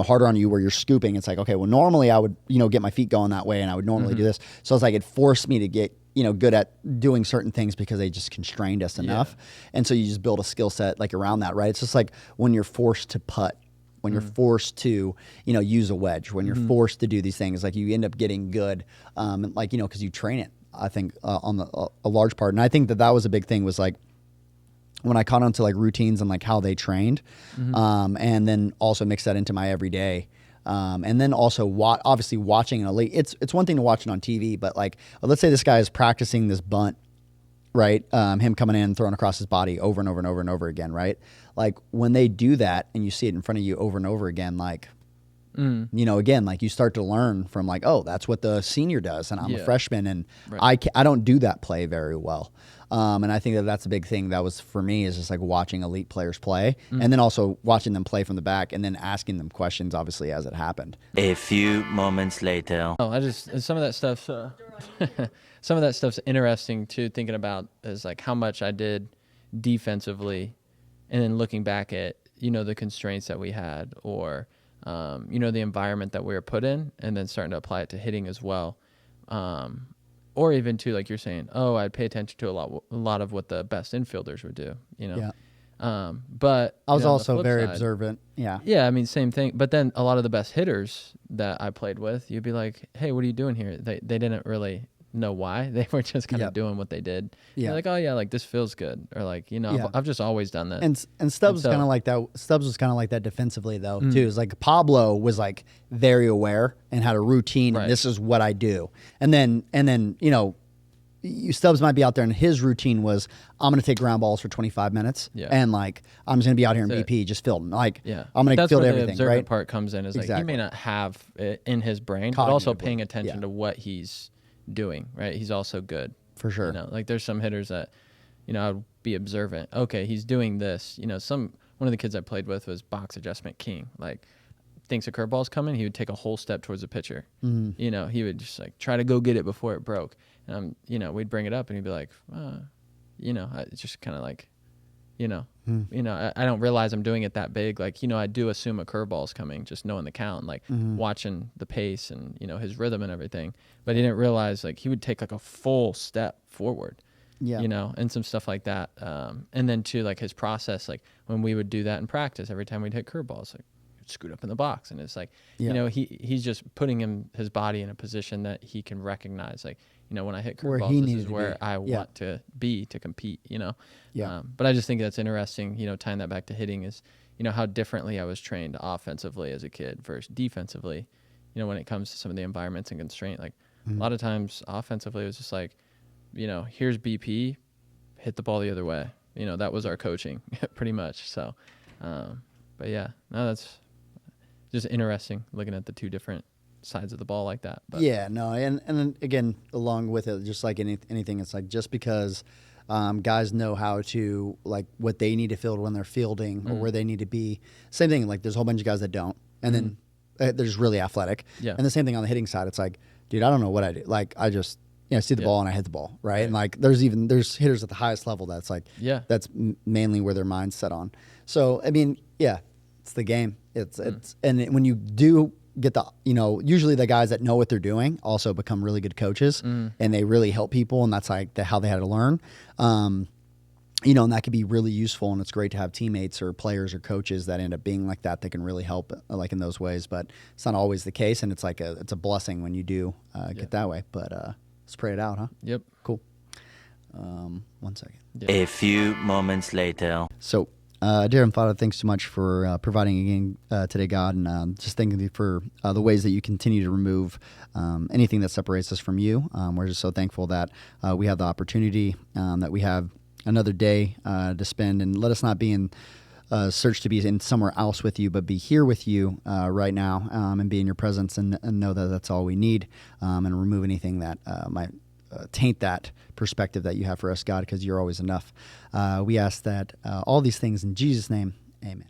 harder on you where you're scooping. It's like, okay, well, normally I would, get my feet going that way and I would normally do this. So it's like it forced me to get, good at doing certain things because they just constrained us enough. And so you just build a skill set like around that, right? It's just like when you're forced to putt, when you're forced to, use a wedge, when you're forced to do these things, like you end up getting good, like, because you train it, I think, on a large part. And I think that was a big thing was like, when I caught on to like routines and like how they trained, and then also mix that into my everyday. And then also obviously watching an elite, it's one thing to watch it on TV, but like, let's say this guy is practicing this bunt, right? Him coming in and throwing across his body over and over and over and over again, right? Like when they do that and you see it in front of you over and over again, like, again, like you start to learn from like, oh, that's what the senior does. And I'm a freshman and I don't do that play very well. And I think that's a big thing that was for me is just like watching elite players play and then also watching them play from the back and then asking them questions, obviously, as it happened. A few moments later. Some of that stuff, some of that stuff's interesting too, thinking about is like how much I did defensively and then looking back at, the constraints that we had or, the environment that we were put in and then starting to apply it to hitting as well. Or even to, like you're saying, I'd pay attention to a lot of what the best infielders would do, Yeah. But I was also very observant. Yeah. Yeah. I mean, same thing. But then a lot of the best hitters that I played with, you'd be like, hey, what are you doing here? They didn't really know why. They were just kind of doing what they did. Yeah. They're like, oh yeah, like this feels good. Or like, I've just always done that. And Stubbs was kind of like that. Stubbs was kind of like that defensively though, too. It's like Pablo was like very aware and had a routine and this is what I do. And then, Stubbs might be out there and his routine was, I'm going to take ground balls for 25 minutes and like, I'm just going to be out here in BP just fielding. Like, I'm going to field everything, the observant part comes in is like, he may not have it in his brain, but also paying attention to what he's doing, right? He's also good. For sure. Like there's some hitters that, I'd be observant. Okay, he's doing this. One of the kids I played with was box adjustment king. Like thinks a curveball's coming, he would take a whole step towards the pitcher. He would just like try to go get it before it broke. And we'd bring it up and he'd be like, it's just kind of like, I don't realize I'm doing it that big. Like, I do assume a curveball's coming, just knowing the count, like watching the pace and, his rhythm and everything. But he didn't realize like he would take like a full step forward, and some stuff like that. And then too, like his process, like when we would do that in practice, every time we'd hit curveballs, like he'd scoot up in the box. And it's like, he's just putting his body in a position that he can recognize, like, when I hit curveballs, this is where I want to be to compete, But I just think that's interesting, tying that back to hitting is, how differently I was trained offensively as a kid versus defensively, when it comes to some of the environments and constraint. Like a lot of times offensively it was just like, here's BP, hit the ball the other way. That was our coaching pretty much. So, but yeah, no, that's just interesting looking at the two different sides of the ball like that. But. Yeah, no, and then again, along with it, just like anything, it's like just because guys know how to, like, what they need to field when they're fielding or where they need to be. Same thing, like there's a whole bunch of guys that don't, and then they're just really athletic. Yeah. And the same thing on the hitting side. It's like, dude, I don't know what I do. Like I just see the ball and I hit the ball, right? And like there's hitters at the highest level that's like that's mainly where their mind's set on. So I mean, it's the game. It's and when you do get the, usually the guys that know what they're doing also become really good coaches and they really help people. And that's like how they had to learn, and that could be really useful. And it's great to have teammates or players or coaches that end up being like that can really help like in those ways, but it's not always the case. And it's like it's a blessing when you do get that way, but let's pray it out, huh? Yep. Cool. 1 second. A few moments later. So, dear Heavenly Father, thanks so much for providing again today, God, and just thanking you for the ways that you continue to remove anything that separates us from you. We're just so thankful that we have the opportunity, that we have another day to spend, and let us not be in search to be in somewhere else with you, but be here with you right now and be in your presence and know that that's all we need, and remove anything that might taint that perspective that you have for us, God, because you're always enough. We ask that all these things in Jesus' name, amen.